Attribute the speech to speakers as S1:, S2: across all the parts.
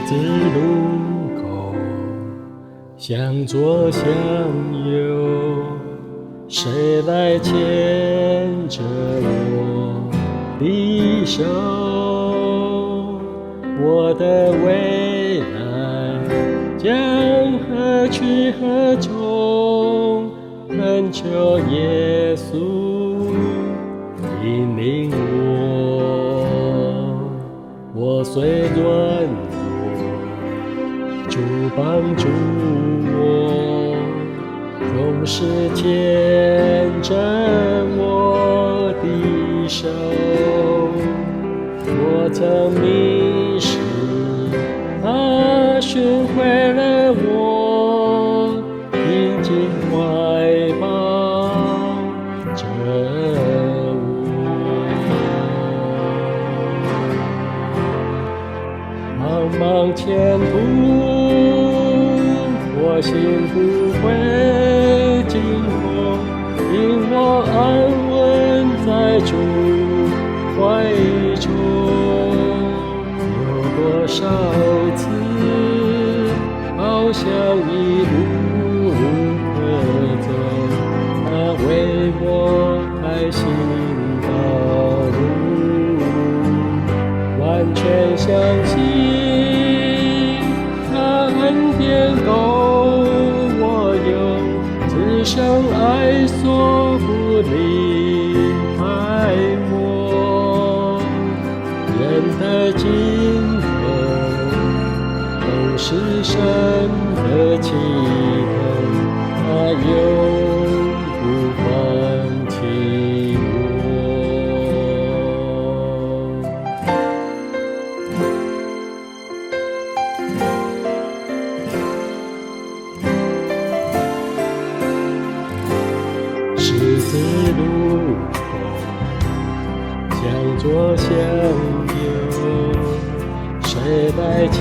S1: 字路口，向左向右，谁来牵着我的手？我的未来将何去何从？恳求耶稣引领我虽软弱，主帮助我，总是牵着我的手。我曾迷失，他寻回了我，紧紧怀抱着我。茫茫前途，我心不会惊慌，因我安稳在主怀中。有多少次，好像已无路可走，他为我开新道路，完全相信他恩典够我用，此生爱所不离开我。人的尽头都是神的祈祷，他永不放弃我。十字路口，向左向右，谁来牵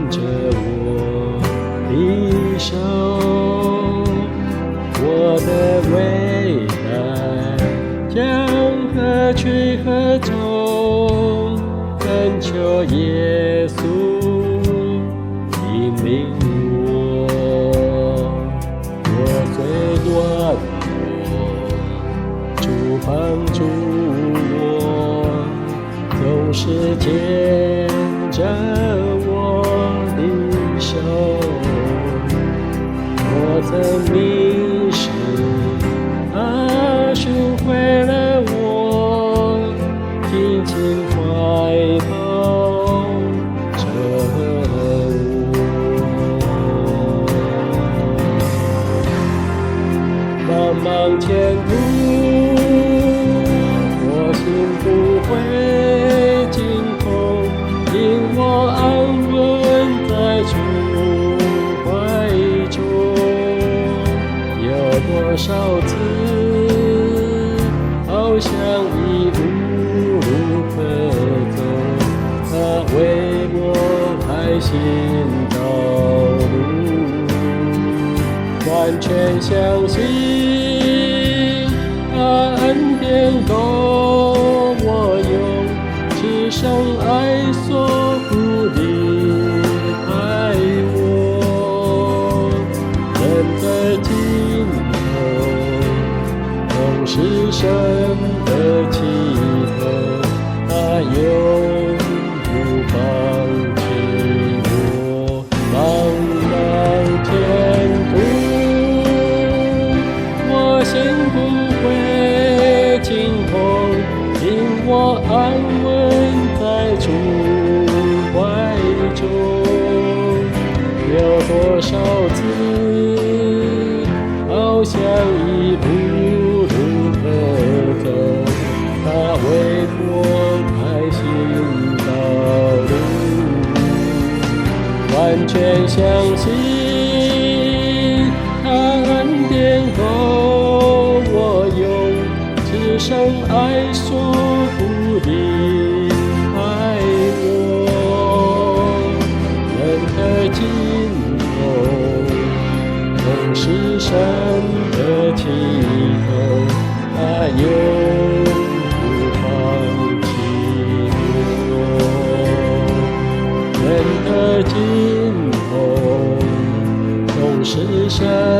S1: 着我的手？我的未来将何去何从？恳求耶稣引领我。我最软弱，主帮助我，总是牵着我的手。我曾迷失，他寻回了我，紧紧怀抱着我。茫茫前途，我心不会惊恐，因我安稳在主怀中。有多少次，好像已无路可走，他为我开新道路，完全相信他恩典够我用，此生爱所不离开我。人的尽头都是神的祈祷，他永不放弃我。茫茫前途，我心不会惊恐，因我安稳在主怀中。有多少次，好像已无路可走，他为我开新道路，完全相信他恩典够我用，此生爱所不离开我。人的尽头都是神的祈祷，他永不放弃我。人神。